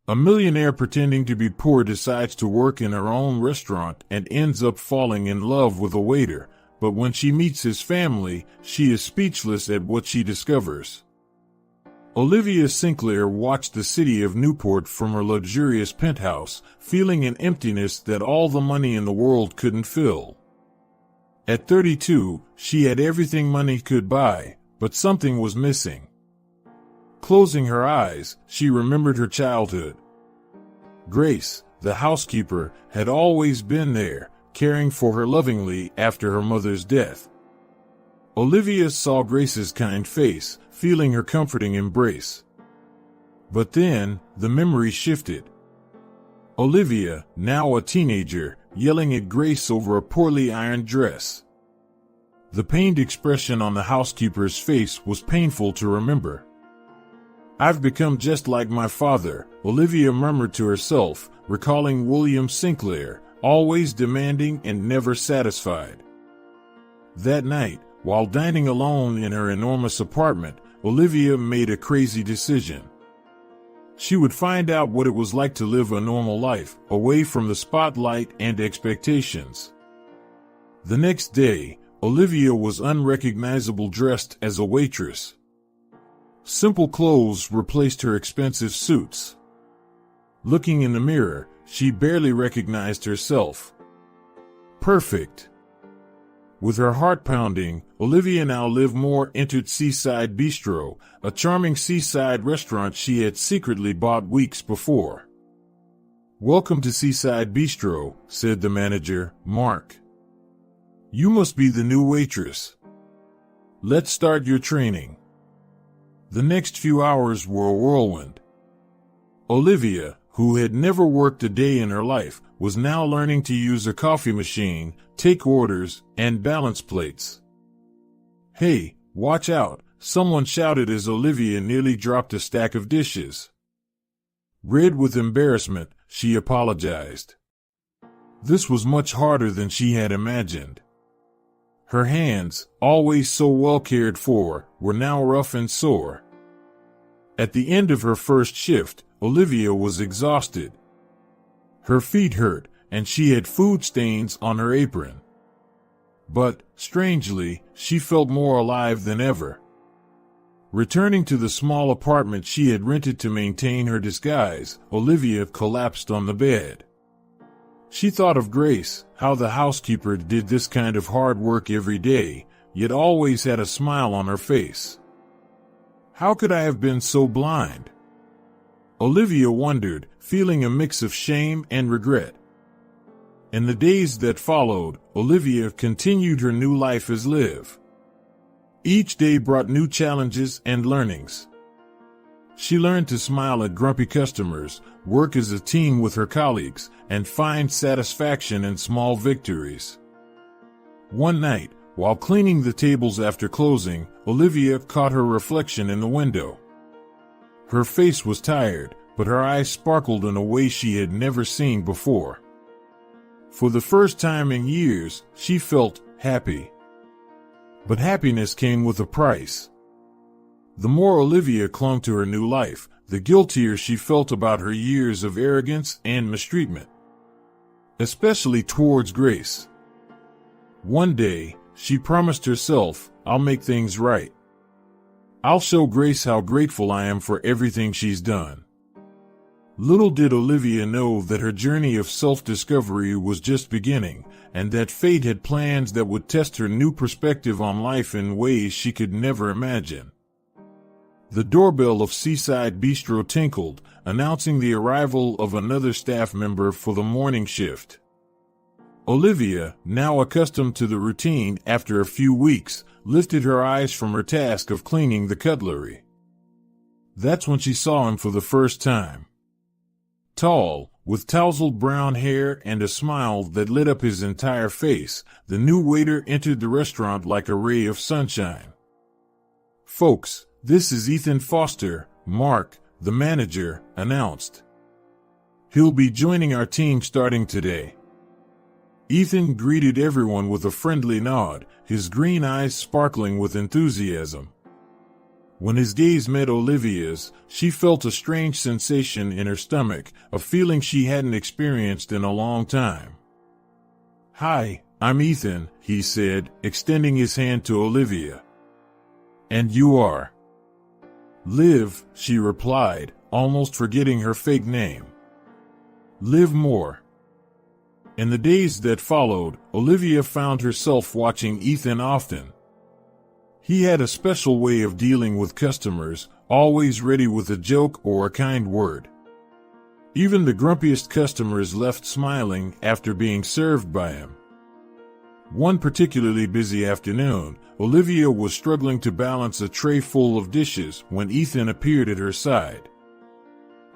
A millionaire pretending to be poor decides to work in her own restaurant and ends up falling in love with a waiter, but when she meets his family, she is speechless at what she discovers. Olivia Sinclair watched the city of Newport from her luxurious penthouse, feeling an emptiness that all the money in the world couldn't fill. At 32, she had everything money could buy, but something was missing. Closing her eyes, she remembered her childhood. Grace, the housekeeper, had always been there, caring for her lovingly after her mother's death. Olivia saw Grace's kind face, feeling her comforting embrace. But then, the memory shifted. Olivia, now a teenager, yelling at Grace over a poorly ironed dress. The pained expression on the housekeeper's face was painful to remember. "I've become just like my father," Olivia murmured to herself, recalling William Sinclair, always demanding and never satisfied. That night, while dining alone in her enormous apartment, Olivia made a crazy decision. She would find out what it was like to live a normal life, away from the spotlight and expectations. The next day, Olivia was unrecognizable, dressed as a waitress. Simple clothes replaced her expensive suits. Looking in the mirror, she barely recognized herself. Perfect. With her heart pounding, Olivia now lived more entered Seaside Bistro, a charming seaside restaurant she had secretly bought weeks before. "Welcome to Seaside Bistro," said the manager, Mark. "You must be the new waitress. Let's start your training." The next few hours were a whirlwind. Olivia, who had never worked a day in her life, was now learning to use a coffee machine, take orders, and balance plates. "Hey, watch out," someone shouted as Olivia nearly dropped a stack of dishes. Red with embarrassment, she apologized. This was much harder than she had imagined. Her hands, always so well cared for, were now rough and sore. At the end of her first shift, Olivia was exhausted. Her feet hurt, and she had food stains on her apron. But, strangely, she felt more alive than ever. Returning to the small apartment she had rented to maintain her disguise, Olivia collapsed on the bed. She thought of Grace, how the housekeeper did this kind of hard work every day, yet always had a smile on her face. How could I have been so blind? Olivia wondered, feeling a mix of shame and regret. In the days that followed, Olivia continued her new life as Liv. Each day brought new challenges and learnings. She learned to smile at grumpy customers, work as a team with her colleagues, and find satisfaction in small victories. One night, while cleaning the tables after closing, Olivia caught her reflection in the window. Her face was tired, but her eyes sparkled in a way she had never seen before. For the first time in years, she felt happy. But happiness came with a price. The more Olivia clung to her new life, the guiltier she felt about her years of arrogance and mistreatment, especially towards Grace. One day, she promised herself, "I'll make things right. I'll show Grace how grateful I am for everything she's done." Little did Olivia know that her journey of self-discovery was just beginning, and that fate had plans that would test her new perspective on life in ways she could never imagine. The doorbell of Seaside Bistro tinkled, announcing the arrival of another staff member for the morning shift. Olivia, now accustomed to the routine after a few weeks, lifted her eyes from her task of cleaning the cutlery. That's when she saw him for the first time. Tall, with tousled brown hair and a smile that lit up his entire face, the new waiter entered the restaurant like a ray of sunshine. "Folks, this is Ethan Foster," Mark, the manager, announced. "He'll be joining our team starting today." Ethan greeted everyone with a friendly nod, his green eyes sparkling with enthusiasm. When his gaze met Olivia's, she felt a strange sensation in her stomach, a feeling she hadn't experienced in a long time. "Hi, I'm Ethan," he said, extending his hand to Olivia. "And you are?" "Liv," she replied, almost forgetting her fake name. "Liv Moore." In the days that followed, Olivia found herself watching Ethan often. He had a special way of dealing with customers, always ready with a joke or a kind word. Even the grumpiest customers left smiling after being served by him. One particularly busy afternoon, Olivia was struggling to balance a tray full of dishes when Ethan appeared at her side.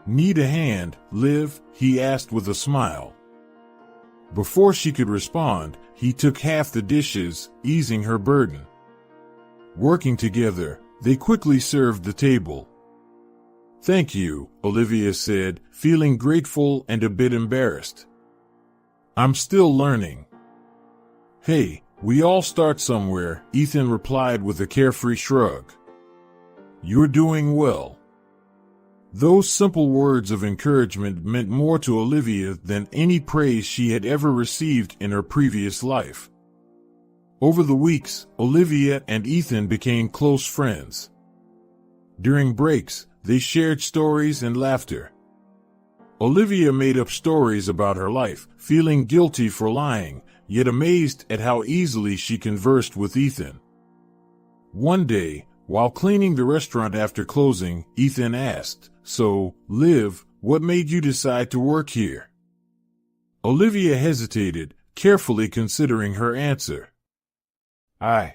"Need a hand, Liv?" he asked with a smile. Before she could respond, he took half the dishes, easing her burden. Working together, they quickly served the table. "Thank you," Olivia said, feeling grateful and a bit embarrassed. "I'm still learning." "Hey, we all start somewhere," Ethan replied with a carefree shrug. "You're doing well." Those simple words of encouragement meant more to Olivia than any praise she had ever received in her previous life. Over the weeks, Olivia and Ethan became close friends. During breaks, they shared stories and laughter. Olivia made up stories about her life, feeling guilty for lying, yet amazed at how easily she conversed with Ethan. One day, while cleaning the restaurant after closing, Ethan asked, "So, Liv, what made you decide to work here?" Olivia hesitated, carefully considering her answer. I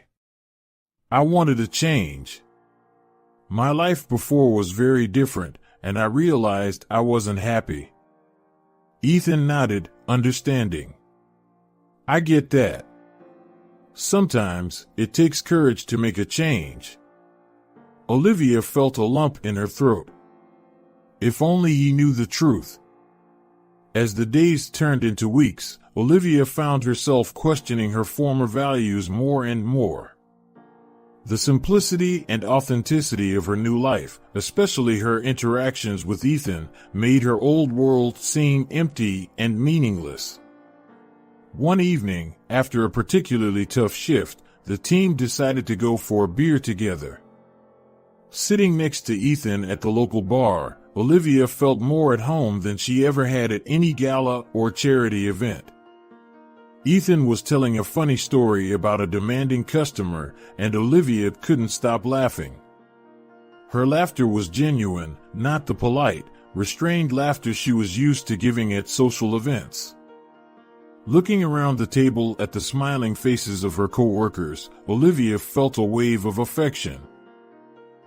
wanted a change. My life before was very different, and I realized I wasn't happy." Ethan nodded, understanding. "I get that. Sometimes it takes courage to make a change." Olivia felt a lump in her throat. If only he knew the truth. As the days turned into weeks, Olivia found herself questioning her former values more and more. The simplicity and authenticity of her new life, especially her interactions with Ethan, made her old world seem empty and meaningless. One evening, after a particularly tough shift, the team decided to go for a beer together. Sitting next to Ethan at the local bar, Olivia felt more at home than she ever had at any gala or charity event. Ethan was telling a funny story about a demanding customer, and Olivia couldn't stop laughing. Her laughter was genuine, not the polite, restrained laughter she was used to giving at social events. Looking around the table at the smiling faces of her co-workers, Olivia felt a wave of affection.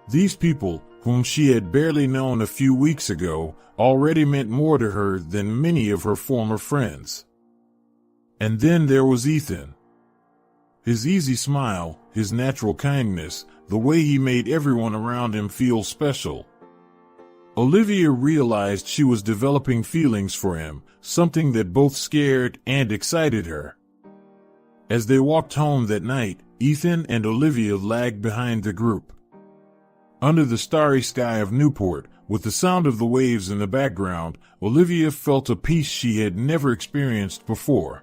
These people, whom she had barely known a few weeks ago, already meant more to her than many of her former friends. And then there was Ethan. His easy smile, his natural kindness, the way he made everyone around him feel special. Olivia realized she was developing feelings for him, something that both scared and excited her. As they walked home that night, Ethan and Olivia lagged behind the group. Under the starry sky of Newport, with the sound of the waves in the background, Olivia felt a peace she had never experienced before.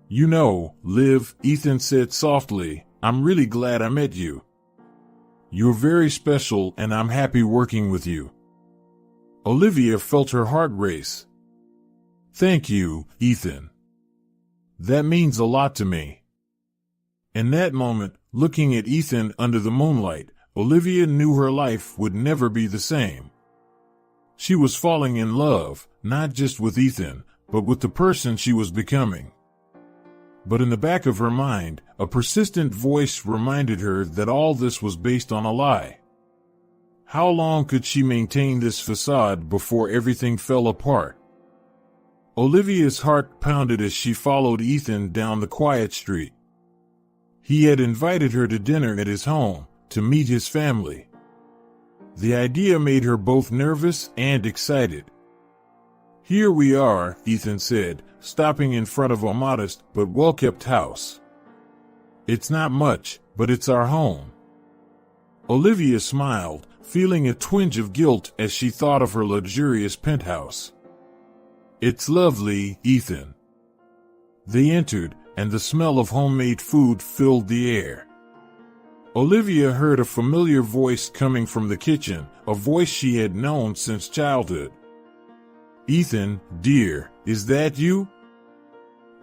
"You know, Liv," Ethan said softly, "I'm really glad I met you. You're very special and I'm happy working with you." Olivia felt her heart race. "Thank you, Ethan. That means a lot to me." In that moment, looking at Ethan under the moonlight, Olivia knew her life would never be the same. She was falling in love, not just with Ethan, but with the person she was becoming. But in the back of her mind, a persistent voice reminded her that all this was based on a lie. How long could she maintain this facade before everything fell apart? Olivia's heart pounded as she followed Ethan down the quiet street. He had invited her to dinner at his home, to meet his family. The idea made her both nervous and excited. "Here we are," Ethan said, stopping in front of a modest but well-kept house. "It's not much, but it's our home." Olivia smiled, feeling a twinge of guilt as she thought of her luxurious penthouse. "It's lovely, Ethan." They entered, and the smell of homemade food filled the air. Olivia heard a familiar voice coming from the kitchen, a voice she had known since childhood. "Ethan, dear, is that you?"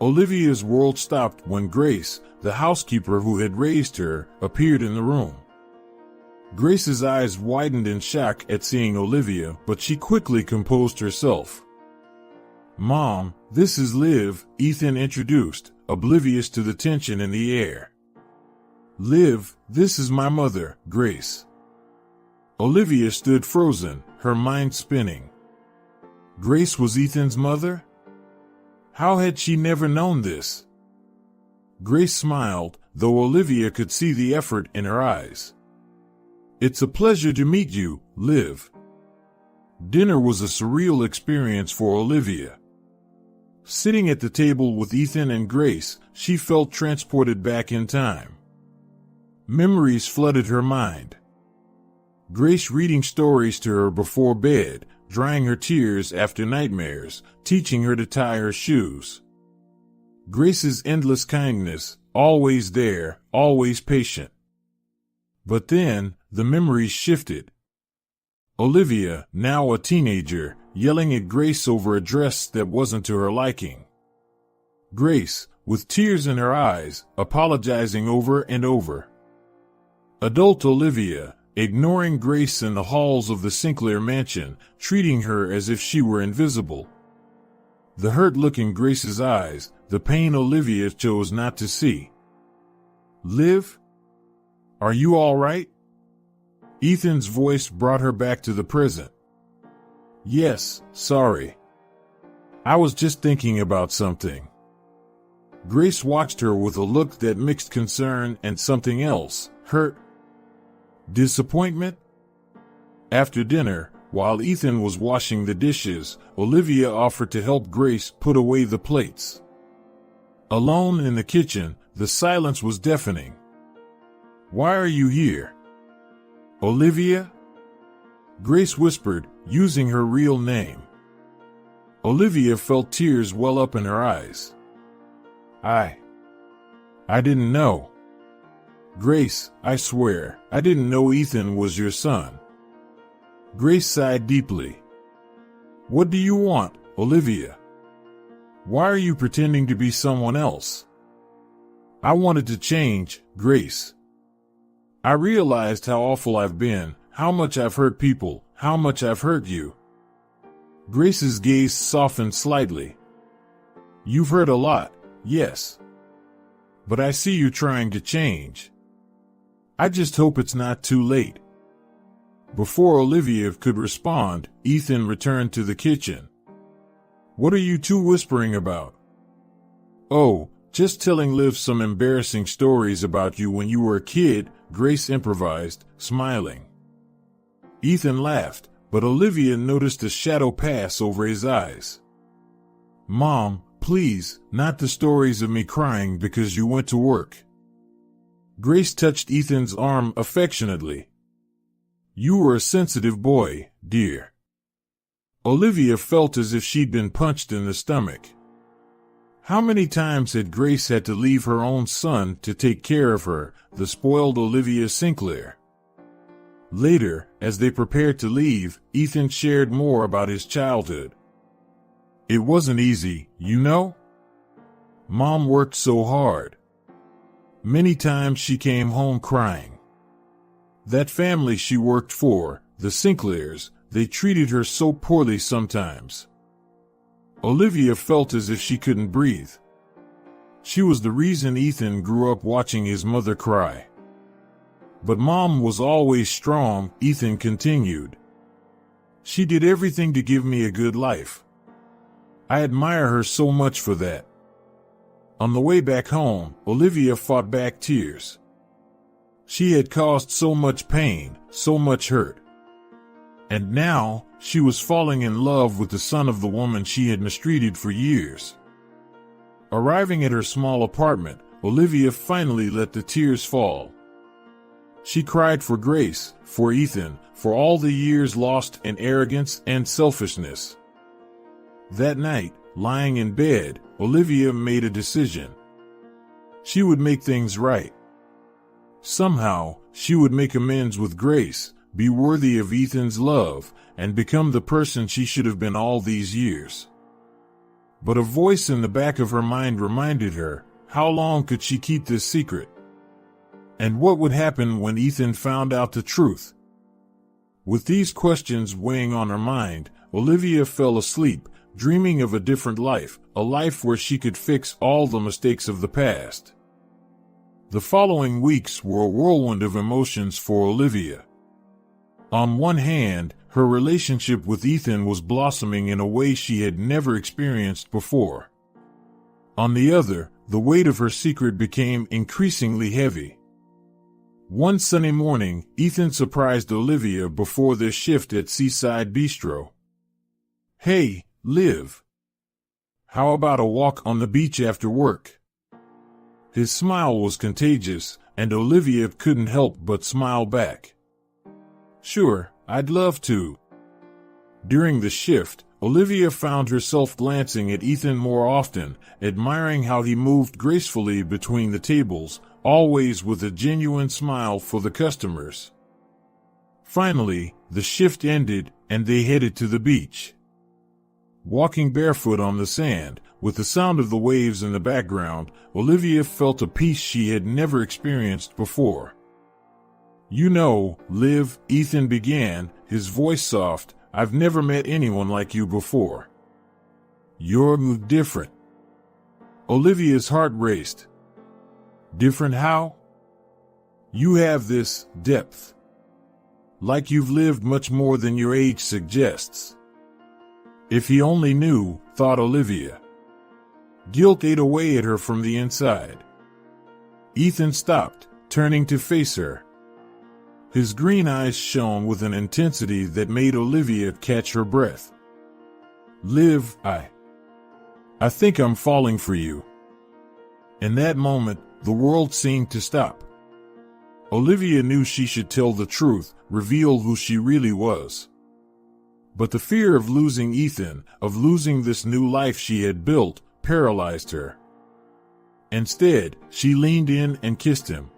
Olivia's world stopped when Grace, the housekeeper who had raised her, appeared in the room. Grace's eyes widened in shock at seeing Olivia, but she quickly composed herself. "Mom, this is Liv," Ethan introduced, oblivious to the tension in the air. "Liv, this is my mother, Grace." Olivia stood frozen, her mind spinning. Grace was Ethan's mother? How had she never known this? Grace smiled, though Olivia could see the effort in her eyes. "It's a pleasure to meet you, Liv." Dinner was a surreal experience for Olivia. Sitting at the table with Ethan and Grace, she felt transported back in time. Memories flooded her mind. Grace reading stories to her before bed, drying her tears after nightmares, teaching her to tie her shoes. Grace's endless kindness, always there, always patient. But then, the memories shifted. Olivia, now a teenager, yelling at Grace over a dress that wasn't to her liking. Grace, with tears in her eyes, apologizing over and over. Adult Olivia, ignoring Grace in the halls of the Sinclair mansion, treating her as if she were invisible. The hurt look in Grace's eyes, the pain Olivia chose not to see. "Liv? Are you all right?" Ethan's voice brought her back to the present. "Yes, sorry. I was just thinking about something." Grace watched her with a look that mixed concern and something else, hurt. Disappointment? After dinner, while Ethan was washing the dishes, Olivia offered to help Grace put away the plates. Alone in the kitchen, the silence was deafening. "Why are you here?" "Olivia?" Grace whispered, using her real name. Olivia felt tears well up in her eyes. I didn't know." "Grace, I swear, I didn't know Ethan was your son." Grace sighed deeply. "What do you want, Olivia? Why are you pretending to be someone else?" "I wanted to change, Grace. I realized how awful I've been, how much I've hurt people, how much I've hurt you." Grace's gaze softened slightly. "You've hurt a lot, yes. But I see you trying to change. I just hope it's not too late." Before Olivia could respond, Ethan returned to the kitchen. "What are you two whispering about?" "Oh, just telling Liv some embarrassing stories about you when you were a kid," Grace improvised, smiling. Ethan laughed, but Olivia noticed a shadow pass over his eyes. "Mom, please, not the stories of me crying because you went to work." Grace touched Ethan's arm affectionately. "You were a sensitive boy, dear." Olivia felt as if she'd been punched in the stomach. How many times had Grace had to leave her own son to take care of her, the spoiled Olivia Sinclair? Later, as they prepared to leave, Ethan shared more about his childhood. "It wasn't easy, you know? Mom worked so hard. Many times she came home crying. That family she worked for, the Sinclairs, they treated her so poorly sometimes." Olivia felt as if she couldn't breathe. She was the reason Ethan grew up watching his mother cry. "But Mom was always strong," Ethan continued. "She did everything to give me a good life. I admire her so much for that." On the way back home, Olivia fought back tears. She had caused so much pain, so much hurt. And now, she was falling in love with the son of the woman she had mistreated for years. Arriving at her small apartment, Olivia finally let the tears fall. She cried for grace, for Ethan, for all the years lost in arrogance and selfishness. That night, lying in bed, Olivia made a decision. She would make things right. Somehow, she would make amends with grace, be worthy of Ethan's love, and become the person she should have been all these years. But a voice in the back of her mind reminded her, how long could she keep this secret? And what would happen when Ethan found out the truth? With these questions weighing on her mind, Olivia fell asleep, dreaming of a different life, a life where she could fix all the mistakes of the past. The following weeks were a whirlwind of emotions for Olivia. On one hand, her relationship with Ethan was blossoming in a way she had never experienced before. On the other, the weight of her secret became increasingly heavy. One sunny morning, Ethan surprised Olivia before their shift at Seaside Bistro. "Hey, Liv. How about a walk on the beach after work?" His smile was contagious, and Olivia couldn't help but smile back. "Sure, I'd love to." During the shift, Olivia found herself glancing at Ethan more often, admiring how he moved gracefully between the tables, always with a genuine smile for the customers. Finally, the shift ended, and they headed to the beach. Walking barefoot on the sand, with the sound of the waves in the background, Olivia felt a peace she had never experienced before. "You know, Liv," Ethan began, his voice soft, "I've never met anyone like you before. You're different." Olivia's heart raced. "Different how?" "You have this depth. Like you've lived much more than your age suggests." If he only knew, thought Olivia. Guilt ate away at her from the inside. Ethan stopped, turning to face her. His green eyes shone with an intensity that made Olivia catch her breath. "Liv, I think I'm falling for you." In that moment, the world seemed to stop. Olivia knew she should tell the truth, reveal who she really was. But the fear of losing Ethan, of losing this new life she had built, paralyzed her. Instead, she leaned in and kissed him.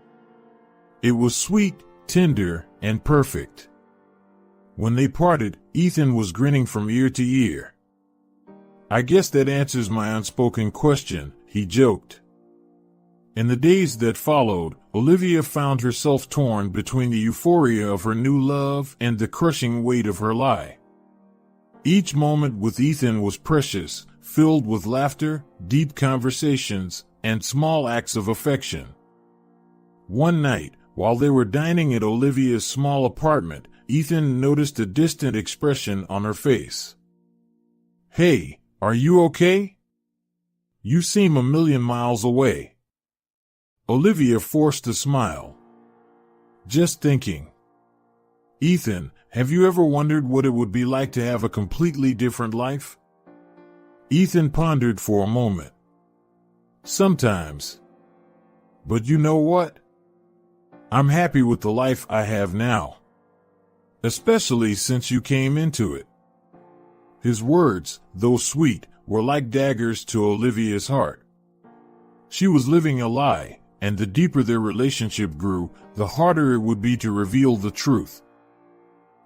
It was sweet, tender, and perfect. When they parted, Ethan was grinning from ear to ear. "I guess that answers my unspoken question," he joked. In the days that followed, Olivia found herself torn between the euphoria of her new love and the crushing weight of her lie. Each moment with Ethan was precious, filled with laughter, deep conversations, and small acts of affection. One night, while they were dining at Olivia's small apartment, Ethan noticed a distant expression on her face. "Hey, are you okay? You seem a million miles away." Olivia forced a smile. "Just thinking." "Ethan, have you ever wondered what it would be like to have a completely different life?" Ethan pondered for a moment. "Sometimes. But you know what? I'm happy with the life I have now. Especially since you came into it." His words, though sweet, were like daggers to Olivia's heart. She was living a lie, and the deeper their relationship grew, the harder it would be to reveal the truth.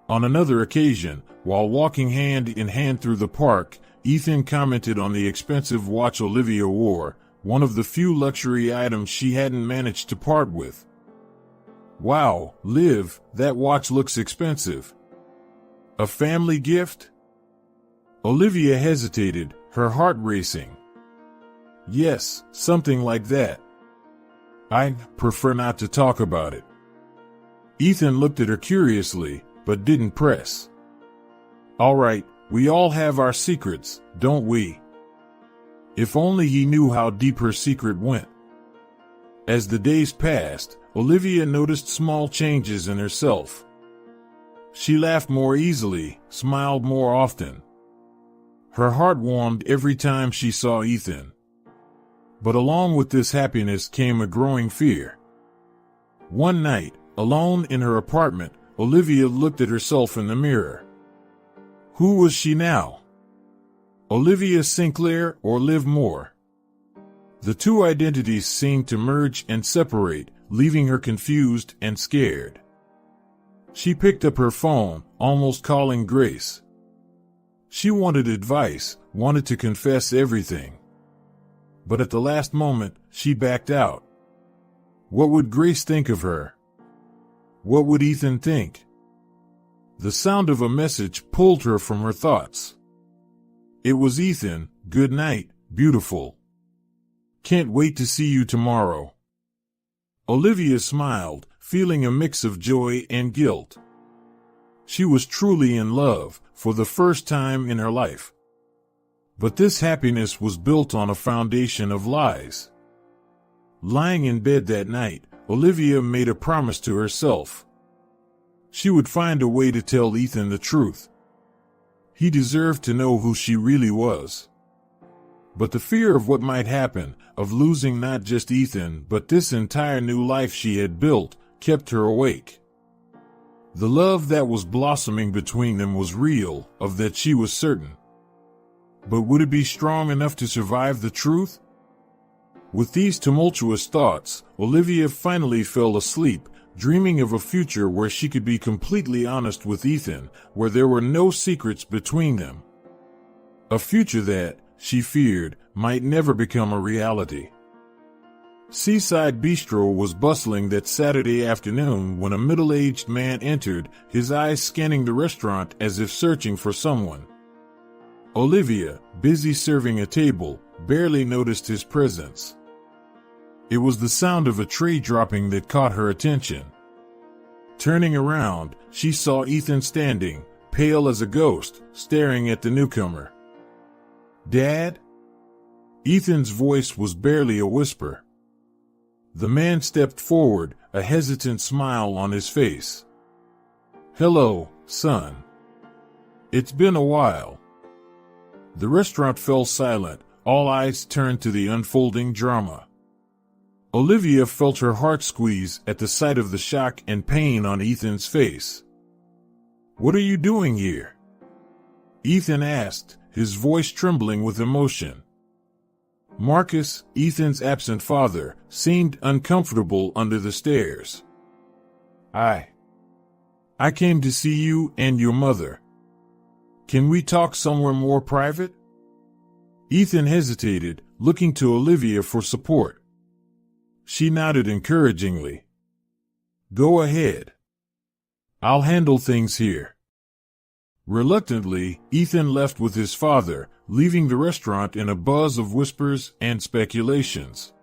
On another occasion, while walking hand in hand through the park, Ethan commented on the expensive watch Olivia wore, one of the few luxury items she hadn't managed to part with. "Wow, Liv, that watch looks expensive. A family gift?" Olivia hesitated, her heart racing. "Yes, something like that. I'd prefer not to talk about it." Ethan looked at her curiously, but didn't press. "All right, we all have our secrets, don't we?" If only he knew how deep her secret went. As the days passed, Olivia noticed small changes in herself. She laughed more easily, smiled more often. Her heart warmed every time she saw Ethan. But along with this happiness came a growing fear. One night, Alone in her apartment, Olivia looked at herself in the mirror. Who was she now? Olivia Sinclair or Liv Moore? The two identities seemed to merge and separate, leaving her confused and scared. She picked up her phone, almost calling Grace. She wanted advice, wanted to confess everything. But at the last moment, she backed out. What would Grace think of her? What would Ethan think? The sound of a message pulled her from her thoughts. It was Ethan. Good night, beautiful. Can't wait to see you tomorrow. Olivia smiled, feeling a mix of joy and guilt. She was truly in love, for the first time in her life. But this happiness was built on a foundation of lies. Lying in bed that night, Olivia made a promise to herself. She would find a way to tell Ethan the truth. He deserved to know who she really was. But the fear of what might happen, of losing not just Ethan but this entire new life she had built, kept her awake. The love that was blossoming between them was real, of that she was certain. But would it be strong enough to survive the truth? With these tumultuous thoughts, Olivia finally fell asleep, dreaming of a future where she could be completely honest with Ethan, where there were no secrets between them. A future that, she feared, might never become a reality. Seaside Bistro was bustling that Saturday afternoon when a middle-aged man entered, his eyes scanning the restaurant as if searching for someone. Olivia, busy serving a table, barely noticed his presence. It was the sound of a tray dropping that caught her attention. Turning around, she saw Ethan standing, pale as a ghost, staring at the newcomer. "Dad?" Ethan's voice was barely a whisper. The man stepped forward, a hesitant smile on his face. "Hello, son. It's been a while." The restaurant fell silent, all eyes turned to the unfolding drama. Olivia felt her heart squeeze at the sight of the shock and pain on Ethan's face. "What are you doing here?" Ethan asked, his voice trembling with emotion. Marcus, Ethan's absent father, seemed uncomfortable under the stairs. I came to see you and your mother. Can we talk somewhere more private?" Ethan hesitated, looking to Olivia for support. She nodded encouragingly. "Go ahead. I'll handle things here." Reluctantly, Ethan left with his father, leaving the restaurant in a buzz of whispers and speculations.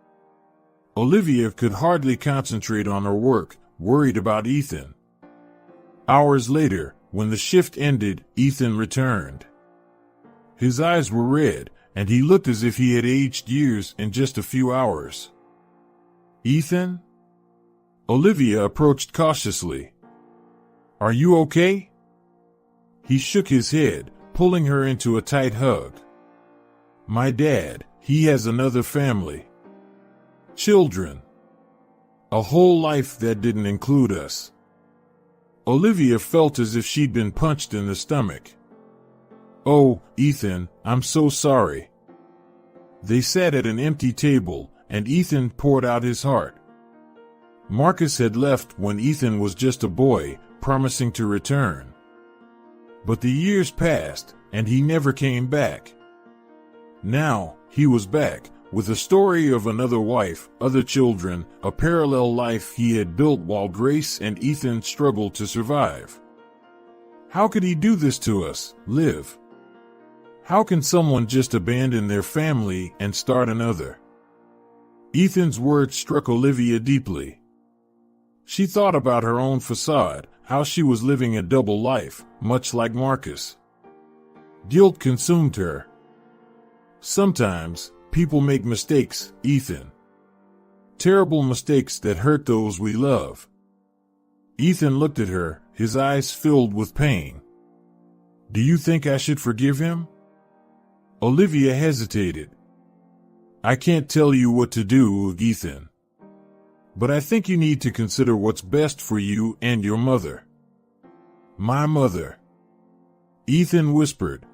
Olivia could hardly concentrate on her work, worried about Ethan. Hours later, when the shift ended, Ethan returned. His eyes were red, and he looked as if he had aged years in just a few hours. "Ethan?" Olivia approached cautiously. "Are you okay?" He shook his head, pulling her into a tight hug. "My dad, he has another family. Children. A whole life that didn't include us." Olivia felt as if she'd been punched in the stomach. "Oh, Ethan, I'm so sorry." They sat at an empty table, and Ethan poured out his heart. Marcus had left when Ethan was just a boy, promising to return. But the years passed, and he never came back. Now, he was back, with a story of another wife, other children, a parallel life he had built while Grace and Ethan struggled to survive. How could he do this to us, Liv? How can someone just abandon their family and start another? Ethan's words struck Olivia deeply. She thought about her own facade, how she was living a double life, much like Marcus. Guilt consumed her. Sometimes, people make mistakes, Ethan. Terrible mistakes that hurt those we love. Ethan looked at her, his eyes filled with pain. "Do you think I should forgive him?" Olivia hesitated. "I can't tell you what to do, Ethan. But I think you need to consider what's best for you and your mother." "My mother," Ethan whispered.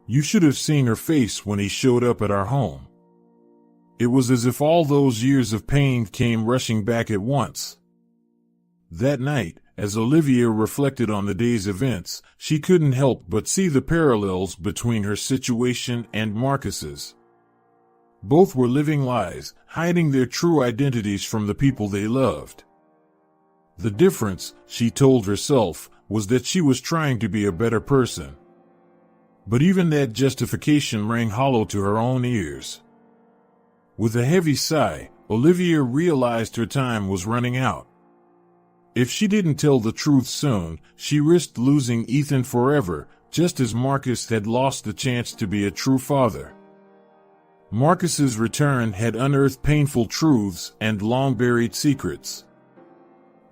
"You should have seen her face when he showed up at our home. It was as if all those years of pain came rushing back at once." That night, as Olivia reflected on the day's events, she couldn't help but see the parallels between her situation and Marcus's. Both were living lies, hiding their true identities from the people they loved. The difference, she told herself, was that she was trying to be a better person. But even that justification rang hollow to her own ears. With a heavy sigh, Olivia realized her time was running out. If she didn't tell the truth soon, she risked losing Ethan forever, just as Marcus had lost the chance to be a true father. Marcus's return had unearthed painful truths and long-buried secrets.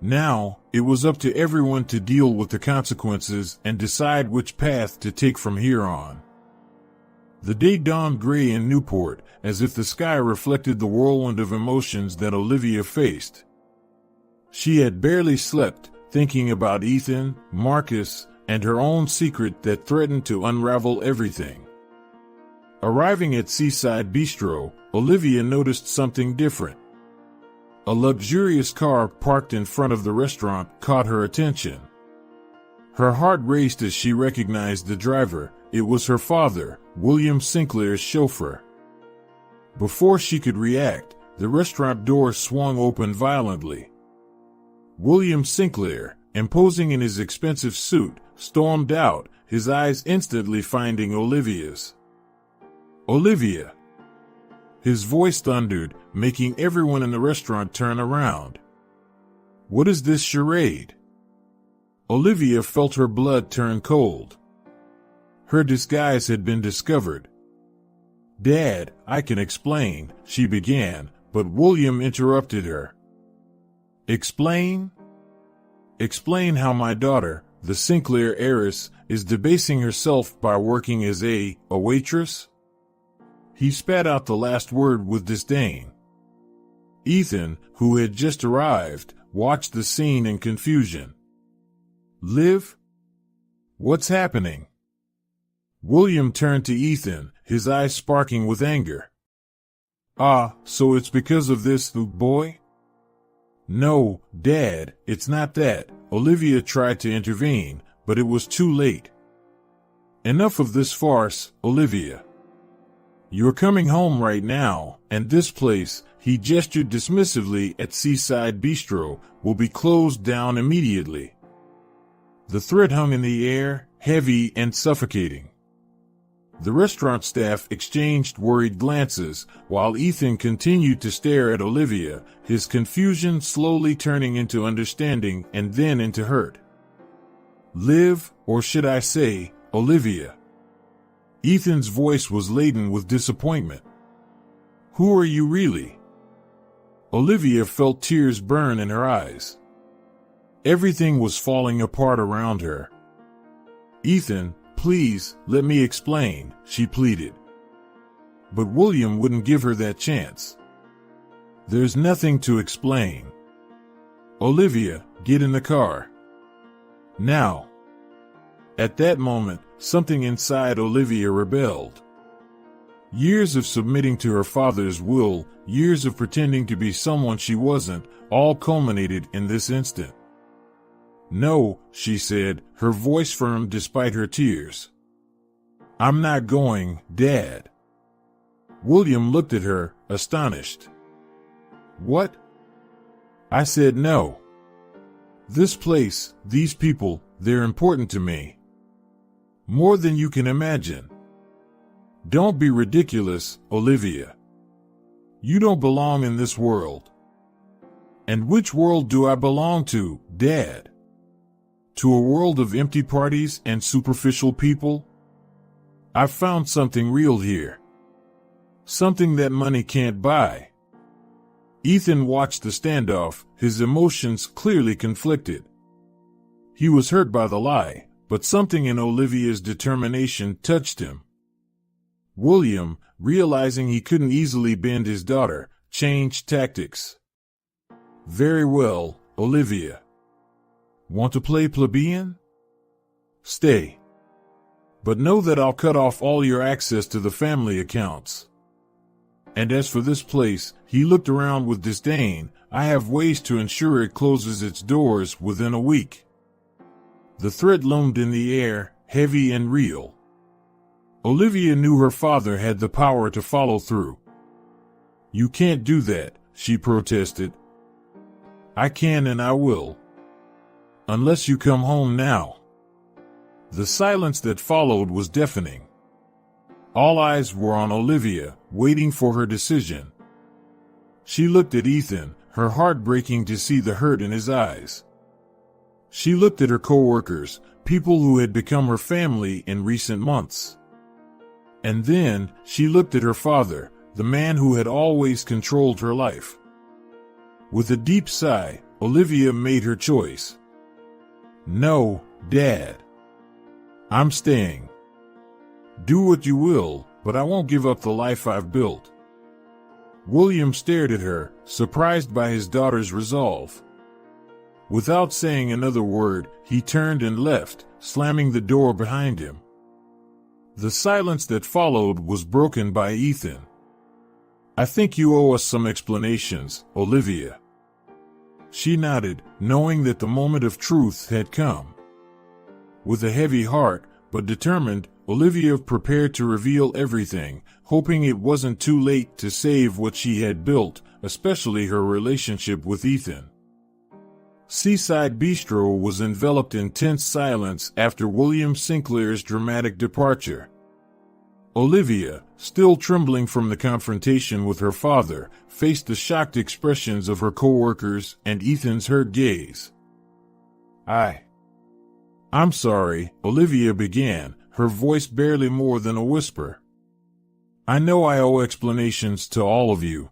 Now, it was up to everyone to deal with the consequences and decide which path to take from here on. The day dawned gray in Newport, as if the sky reflected the whirlwind of emotions that Olivia faced. She had barely slept, thinking about Ethan, Marcus, and her own secret that threatened to unravel everything. Arriving at Seaside Bistro, Olivia noticed something different. A luxurious car parked in front of the restaurant caught her attention. Her heart raced as she recognized the driver. It was her father, William Sinclair's chauffeur. Before she could react, the restaurant door swung open violently. William Sinclair, imposing in his expensive suit, stormed out, his eyes instantly finding Olivia's. "Olivia!" His voice thundered, making everyone in the restaurant turn around. "What is this charade?" Olivia felt her blood turn cold. Her disguise had been discovered. "Dad, I can explain," she began, but William interrupted her. "Explain? Explain how my daughter, the Sinclair heiress, is debasing herself by working as a waitress?" He spat out the last word with disdain. Ethan, who had just arrived, watched the scene in confusion. "Liv? What's happening?" William turned to Ethan, his eyes sparking with anger. "Ah, so it's because of this, boy?" "No, Dad, it's not that." Olivia tried to intervene, but it was too late. "Enough of this farce, Olivia. You're coming home right now, and this place," he gestured dismissively at Seaside Bistro, "will be closed down immediately." The threat hung in the air, heavy and suffocating. The restaurant staff exchanged worried glances, while Ethan continued to stare at Olivia, his confusion slowly turning into understanding and then into hurt. "Liv, or should I say, Olivia?" Ethan's voice was laden with disappointment. "Who are you really?" Olivia felt tears burn in her eyes. Everything was falling apart around her. "Ethan, please, let me explain," she pleaded. But William wouldn't give her that chance. "There's nothing to explain. Olivia, get in the car. Now." At that moment, something inside Olivia rebelled. Years of submitting to her father's will, years of pretending to be someone she wasn't, all culminated in this instant. "No," she said, her voice firm despite her tears. "I'm not going, Dad." William looked at her, astonished. "What?" "I said no. This place, these people, they're important to me. More than you can imagine. Don't be ridiculous, Olivia. You don't belong in this world." "And which world do I belong to, Dad? To a world of empty parties and superficial people? I've found something real here. Something that money can't buy." Ethan watched the standoff, his emotions clearly conflicted. He was hurt by the lie, but something in Olivia's determination touched him. William, realizing he couldn't easily bend his daughter, changed tactics. Very well, Olivia. Want to play plebeian? Stay. But know that I'll cut off all your access to the family accounts. And as for this place, he looked around with disdain, I have ways to ensure it closes its doors within a week. The threat loomed in the air, heavy and real. Olivia knew her father had the power to follow through. You can't do that, she protested. I can and I will. Unless you come home now. The silence that followed was deafening. All eyes were on Olivia, waiting for her decision. She looked at Ethan, her heart breaking to see the hurt in his eyes. She looked at her co-workers, people who had become her family in recent months. And then, she looked at her father, the man who had always controlled her life. With a deep sigh, Olivia made her choice. No, Dad. I'm staying. Do what you will, but I won't give up the life I've built. William stared at her, surprised by his daughter's resolve. Without saying another word, he turned and left, slamming the door behind him. The silence that followed was broken by Ethan. I think you owe us some explanations, Olivia. She nodded, knowing that the moment of truth had come. With a heavy heart, but determined, Olivia prepared to reveal everything, hoping it wasn't too late to save what she had built, especially her relationship with Ethan. Seaside Bistro was enveloped in tense silence after William Sinclair's dramatic departure. Olivia, still trembling from the confrontation with her father, faced the shocked expressions of her co-workers and Ethan's hurt gaze. I'm sorry, Olivia began, her voice barely more than a whisper. I know I owe explanations to all of you.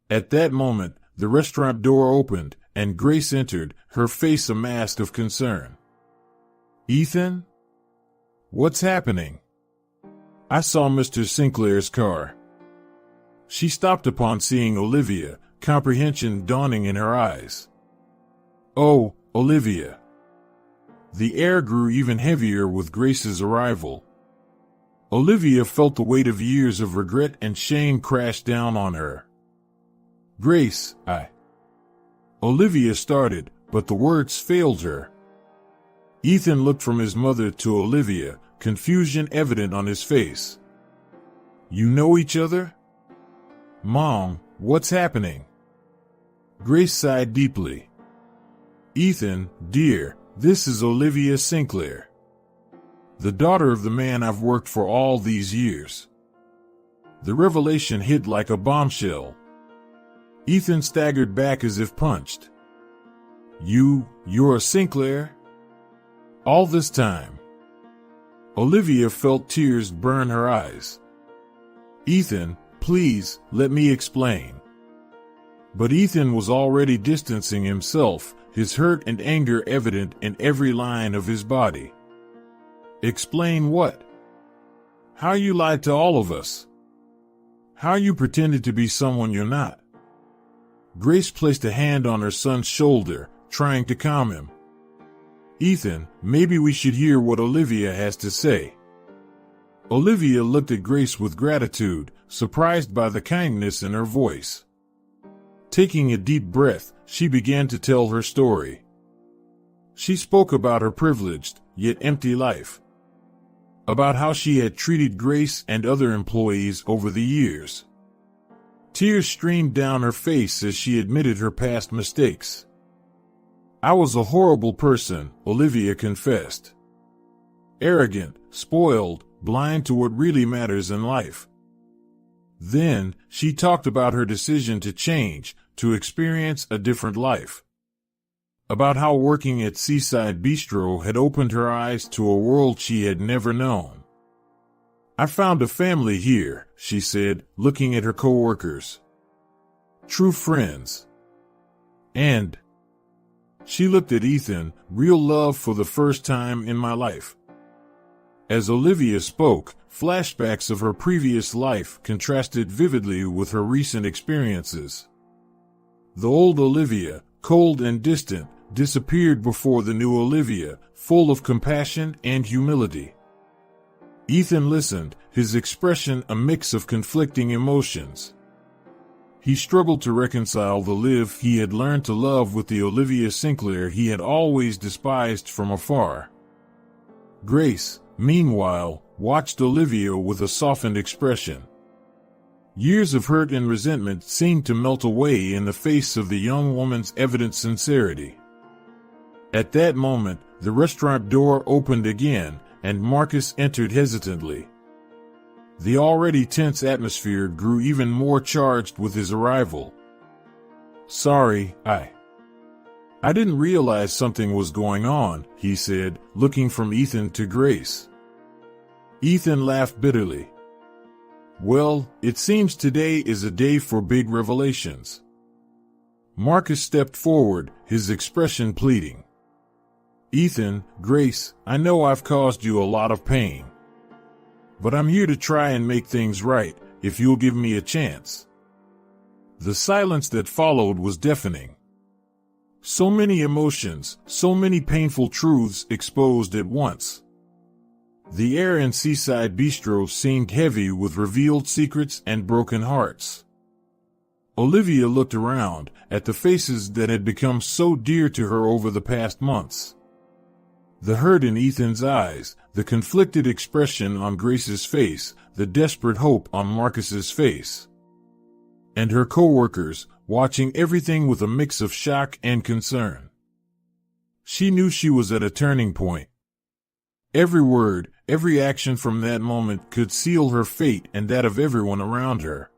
At that moment, the restaurant door opened, and Grace entered, her face a mask of concern. Ethan? What's happening? I saw Mr. Sinclair's car. She stopped upon seeing Olivia, comprehension dawning in her eyes. Oh, Olivia. The air grew even heavier with Grace's arrival. Olivia felt the weight of years of regret and shame crash down on her. Grace, Olivia started, but the words failed her. Ethan looked from his mother to Olivia, confusion evident on his face. You know each other? Mom, what's happening? Grace sighed deeply. Ethan, dear, this is Olivia Sinclair, the daughter of the man I've worked for all these years. The revelation hit like a bombshell. Ethan staggered back as if punched. You're a Sinclair? All this time? Olivia felt tears burn her eyes. Ethan, please, let me explain. But Ethan was already distancing himself, his hurt and anger evident in every line of his body. Explain what? How you lied to all of us. How you pretended to be someone you're not. Grace placed a hand on her son's shoulder, trying to calm him. Ethan, maybe we should hear what Olivia has to say. Olivia looked at Grace with gratitude, surprised by the kindness in her voice. Taking a deep breath, she began to tell her story. She spoke about her privileged, yet empty life. About how she had treated Grace and other employees over the years. Tears streamed down her face as she admitted her past mistakes. I was a horrible person, Olivia confessed. Arrogant, spoiled, blind to what really matters in life. Then, she talked about her decision to change, to experience a different life. About how working at Seaside Bistro had opened her eyes to a world she had never known. I found a family here, she said, looking at her co-workers. True friends. And she looked at Ethan, real love for the first time in my life. As Olivia spoke, flashbacks of her previous life contrasted vividly with her recent experiences. The old Olivia, cold and distant, disappeared before the new Olivia, full of compassion and humility. Ethan listened, his expression a mix of conflicting emotions. He struggled to reconcile the Liv he had learned to love with the Olivia Sinclair he had always despised from afar. Grace, meanwhile, watched Olivia with a softened expression. Years of hurt and resentment seemed to melt away in the face of the young woman's evident sincerity. At that moment, the restaurant door opened again, and Marcus entered hesitantly. The already tense atmosphere grew even more charged with his arrival. "Sorry, I didn't realize something was going on," he said, looking from Ethan to Grace. Ethan laughed bitterly. "Well, it seems today is a day for big revelations." Marcus stepped forward, his expression pleading. "Ethan, Grace, I know I've caused you a lot of pain. But I'm here to try and make things right, if you'll give me a chance." The silence that followed was deafening. So many emotions, so many painful truths exposed at once. The air in Seaside Bistro seemed heavy with revealed secrets and broken hearts. Olivia looked around, at the faces that had become so dear to her over the past months. The hurt in Ethan's eyes, the conflicted expression on Grace's face, the desperate hope on Marcus's face. And her co-workers, watching everything with a mix of shock and concern. She knew she was at a turning point. Every word, every action from that moment could seal her fate and that of everyone around her.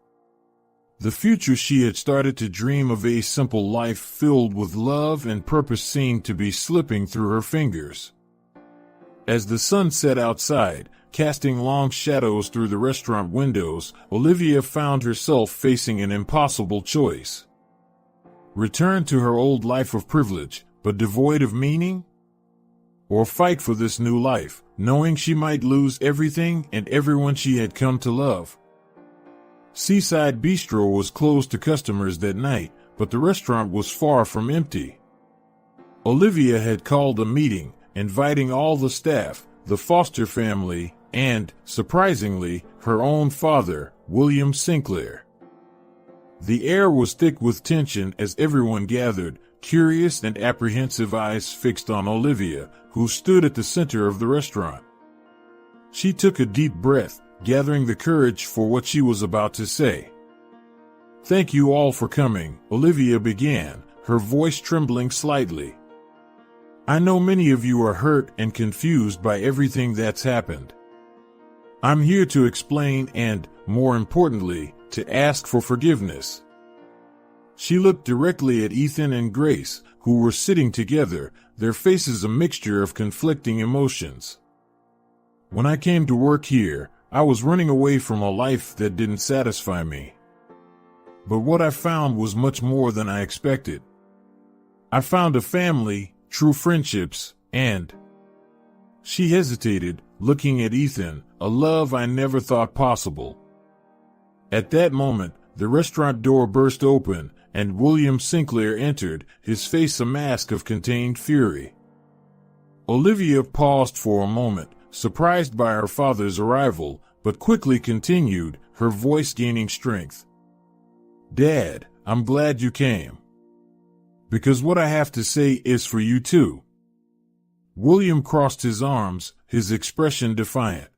The future she had started to dream of, a simple life filled with love and purpose, seemed to be slipping through her fingers. As the sun set outside, casting long shadows through the restaurant windows, Olivia found herself facing an impossible choice. Return to her old life of privilege, but devoid of meaning? Or fight for this new life, knowing she might lose everything and everyone she had come to love? Seaside Bistro was closed to customers that night, but the restaurant was far from empty. Olivia had called a meeting, inviting all the staff, the Foster family, and, surprisingly, her own father, William Sinclair. The air was thick with tension as everyone gathered, curious and apprehensive eyes fixed on Olivia, who stood at the center of the restaurant. She took a deep breath, gathering the courage for what she was about to say. "Thank you all for coming," Olivia began, her voice trembling slightly. "I know many of you are hurt and confused by everything that's happened. I'm here to explain and, more importantly, to ask for forgiveness." She looked directly at Ethan and Grace, who were sitting together, their faces a mixture of conflicting emotions. "When I came to work here, I was running away from a life that didn't satisfy me. But what I found was much more than I expected. I found a family, true friendships, and—" She hesitated, looking at Ethan, "a love I never thought possible." At that moment, the restaurant door burst open, and William Sinclair entered, his face a mask of contained fury. Olivia paused for a moment, surprised by her father's arrival, but quickly continued, her voice gaining strength. "Dad, I'm glad you came. Because what I have to say is for you too." William crossed his arms, his expression defiant.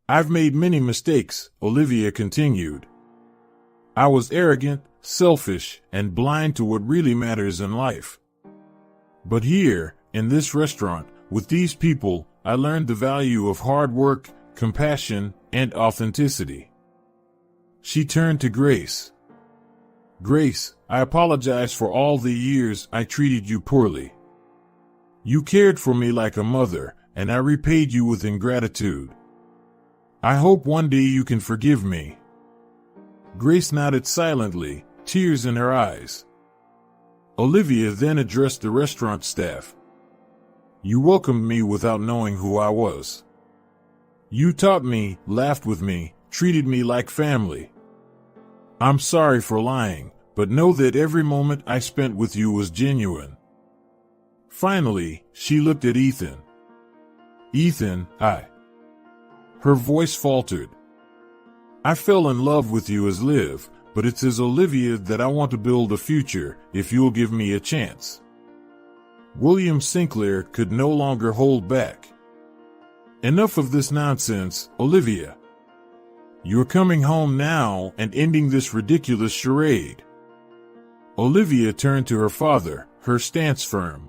"I've made many mistakes," Olivia continued. "I was arrogant, selfish, and blind to what really matters in life. But here, in this restaurant, with these people, I learned the value of hard work, compassion, and authenticity." She turned to Grace. "Grace, I apologize for all the years I treated you poorly. You cared for me like a mother, and I repaid you with ingratitude. I hope one day you can forgive me." Grace nodded silently, tears in her eyes. Olivia then addressed the restaurant staff. "You welcomed me without knowing who I was. You taught me, laughed with me, treated me like family. I'm sorry for lying, but know that every moment I spent with you was genuine. Finally, she looked at Ethan. Ethan, Her voice faltered. I fell in love with you as Liv, but it's as Olivia that I want to build a future, if you'll give me a chance. William Sinclair could no longer hold back. Enough of this nonsense, Olivia. You're coming home now and ending this ridiculous charade. Olivia turned to her father, her stance firm.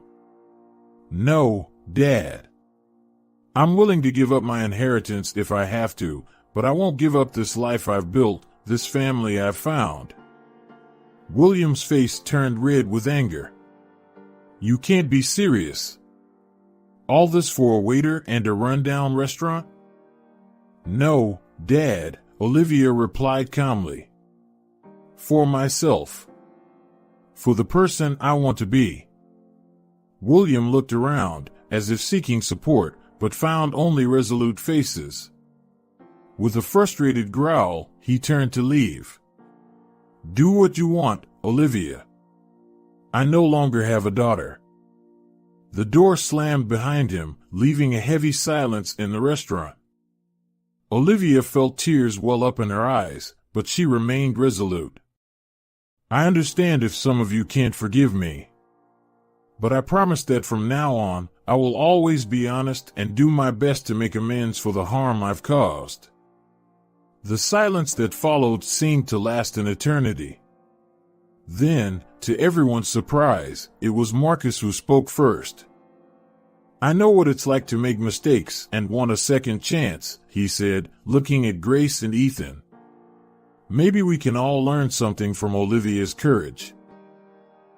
No, Dad. I'm willing to give up my inheritance if I have to, but I won't give up this life I've built, this family I've found. William's face turned red with anger. You can't be serious. All this for a waiter and a rundown restaurant? No, Dad, Olivia replied calmly. For myself. For the person I want to be. William looked around, as if seeking support, but found only resolute faces. With a frustrated growl, he turned to leave. Do what you want, Olivia. I no longer have a daughter. The door slammed behind him, leaving a heavy silence in the restaurant. Olivia felt tears well up in her eyes, but she remained resolute. I understand if some of you can't forgive me. But I promise that from now on, I will always be honest and do my best to make amends for the harm I've caused. The silence that followed seemed to last an eternity. Then, to everyone's surprise, it was Marcus who spoke first. I know what it's like to make mistakes and want a second chance, he said, looking at Grace and Ethan. Maybe we can all learn something from Olivia's courage.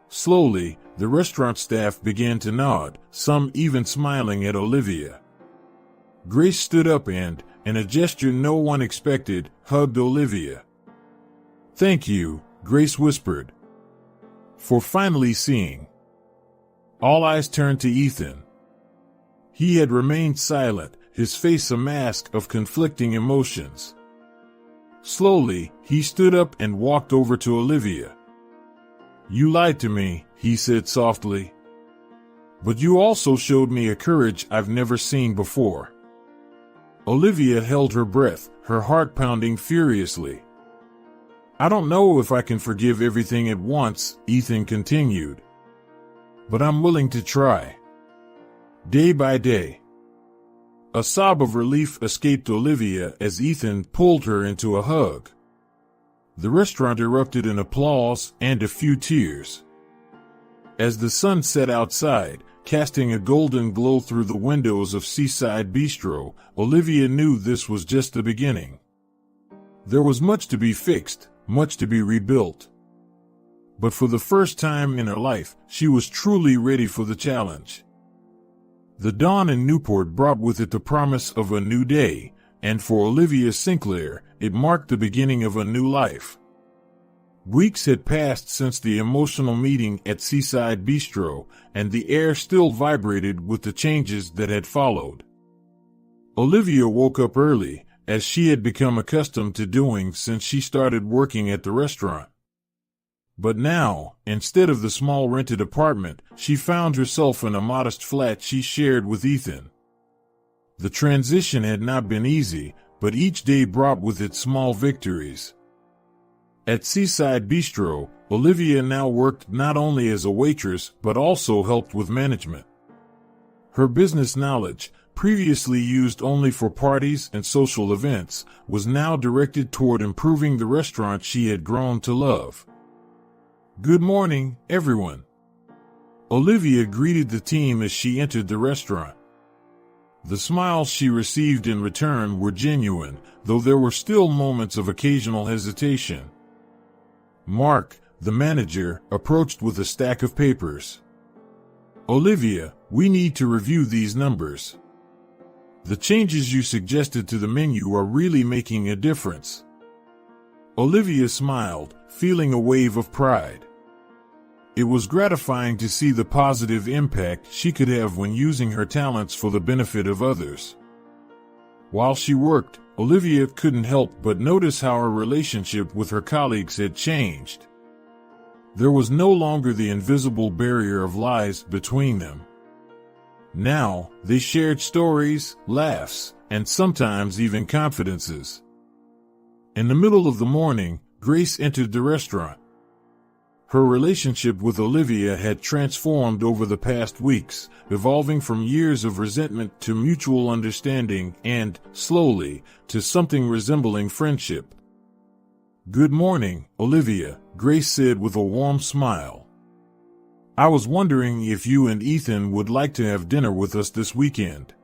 Slowly, the restaurant staff began to nod, some even smiling at Olivia. Grace stood up and, in a gesture no one expected, hugged Olivia. Thank you, Grace whispered. For finally seeing. All eyes turned to Ethan. He had remained silent, his face a mask of conflicting emotions. Slowly, he stood up and walked over to Olivia. You lied to me, he said softly. But you also showed me a courage I've never seen before. Olivia held her breath, her heart pounding furiously. I don't know if I can forgive everything at once, Ethan continued. But I'm willing to try. Day by day. A sob of relief escaped Olivia as Ethan pulled her into a hug. The restaurant erupted in applause and a few tears. As the sun set outside, casting a golden glow through the windows of Seaside Bistro, Olivia knew this was just the beginning. There was much to be fixed, much to be rebuilt. But for the first time in her life, she was truly ready for the challenge. The dawn in Newport brought with it the promise of a new day, and for Olivia Sinclair, it marked the beginning of a new life. Weeks had passed since the emotional meeting at Seaside Bistro, and the air still vibrated with the changes that had followed. Olivia woke up early, as she had become accustomed to doing since she started working at the restaurant. But now, instead of the small rented apartment, she found herself in a modest flat she shared with Ethan. The transition had not been easy, but each day brought with it small victories. At Seaside Bistro, Olivia now worked not only as a waitress but also helped with management. Her business knowledge, previously used only for parties and social events, was now directed toward improving the restaurant she had grown to love. Good morning, everyone. Olivia greeted the team as she entered the restaurant. The smiles she received in return were genuine, though there were still moments of occasional hesitation. Mark, the manager, approached with a stack of papers. Olivia, we need to review these numbers. The changes you suggested to the menu are really making a difference. Olivia smiled, feeling a wave of pride. It was gratifying to see the positive impact she could have when using her talents for the benefit of others. While she worked, Olivia couldn't help but notice how her relationship with her colleagues had changed. There was no longer the invisible barrier of lies between them. Now, they shared stories, laughs, and sometimes even confidences. In the middle of the morning, Grace entered the restaurant. Her relationship with Olivia had transformed over the past weeks, evolving from years of resentment to mutual understanding and, slowly, to something resembling friendship. "Good morning, Olivia," Grace said with a warm smile. "I was wondering if you and Ethan would like to have dinner with us this weekend.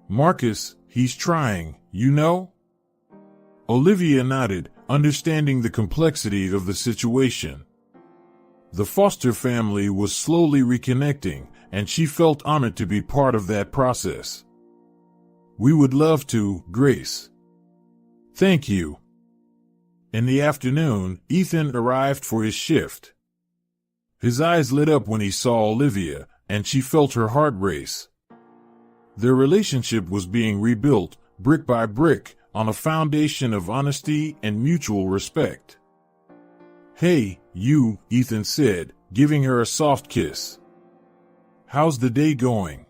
Marcus, he's trying, you know?" Olivia nodded, understanding the complexity of the situation. The Foster family was slowly reconnecting, and she felt honored to be part of that process. "We would love to, Grace." "Thank you." In the afternoon, Ethan arrived for his shift. His eyes lit up when he saw Olivia, and she felt her heart race. Their relationship was being rebuilt, brick by brick, on a foundation of honesty and mutual respect. "Hey, you," Ethan said, giving her a soft kiss. "How's the day going?"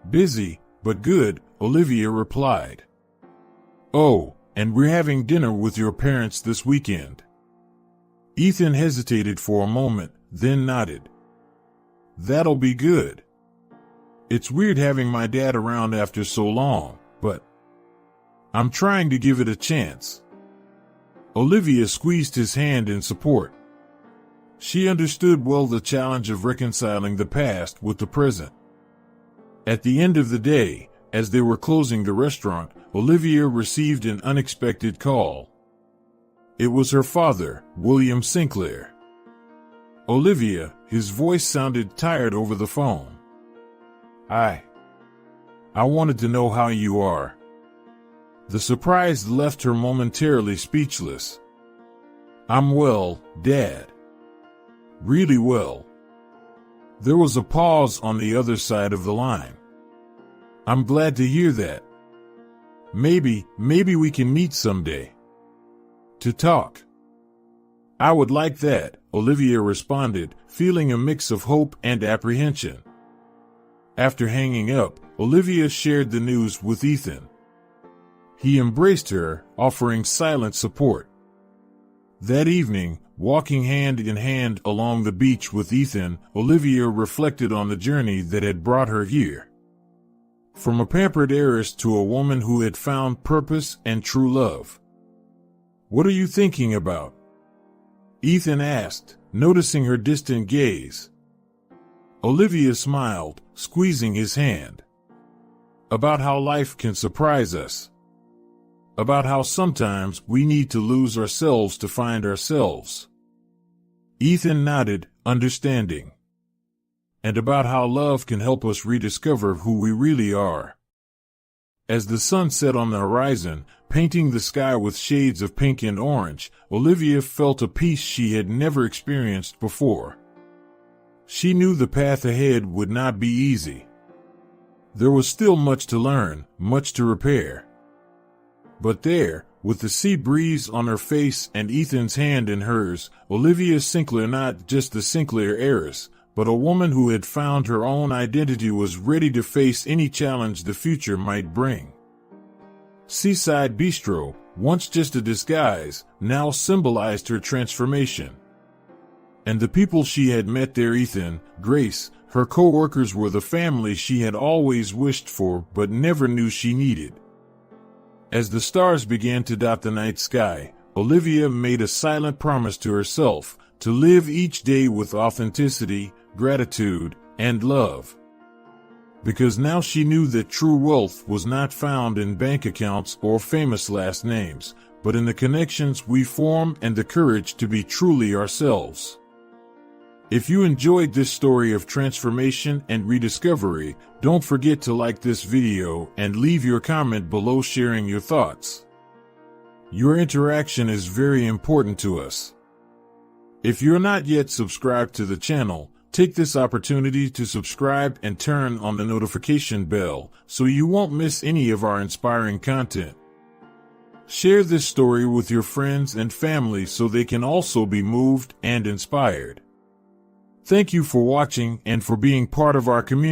"Busy, but good," Olivia replied. "Oh, and we're having dinner with your parents this weekend." Ethan hesitated for a moment, then nodded. "That'll be good. It's weird having my dad around after so long, but I'm trying to give it a chance." Olivia squeezed his hand in support. She understood well the challenge of reconciling the past with the present. At the end of the day, as they were closing the restaurant, Olivia received an unexpected call. It was her father, William Sinclair. "Olivia," his voice sounded tired over the phone. I wanted to know how you are." The surprise left her momentarily speechless. "I'm well, Dad. Really well." There was a pause on the other side of the line. "I'm glad to hear that. Maybe we can meet someday to talk." "I would like that," Olivia responded, feeling a mix of hope and apprehension. After hanging up, Olivia shared the news with Ethan. He embraced her, offering silent support. That evening, walking hand in hand along the beach with Ethan, Olivia reflected on the journey that had brought her here. From a pampered heiress to a woman who had found purpose and true love. "What are you thinking about?" Ethan asked, noticing her distant gaze. Olivia smiled, squeezing his hand. "About how life can surprise us. About how sometimes we need to lose ourselves to find ourselves." Ethan nodded, understanding. "And about how love can help us rediscover who we really are." As the sun set on the horizon, painting the sky with shades of pink and orange, Olivia felt a peace she had never experienced before. She knew the path ahead would not be easy. There was still much to learn, much to repair. But there, with the sea breeze on her face and Ethan's hand in hers, Olivia Sinclair, not just the Sinclair heiress, but a woman who had found her own identity, was ready to face any challenge the future might bring. Seaside Bistro, once just a disguise, now symbolized her transformation. And the people she had met there, Ethan, Grace, her co-workers, were the family she had always wished for but never knew she needed. As the stars began to dot the night sky, Olivia made a silent promise to herself to live each day with authenticity, gratitude, and love. Because now she knew that true wealth was not found in bank accounts or famous last names, but in the connections we form and the courage to be truly ourselves. If you enjoyed this story of transformation and rediscovery, don't forget to like this video and leave your comment below sharing your thoughts. Your interaction is very important to us. If you're not yet subscribed to the channel, take this opportunity to subscribe and turn on the notification bell so you won't miss any of our inspiring content. Share this story with your friends and family so they can also be moved and inspired. Thank you for watching and for being part of our community.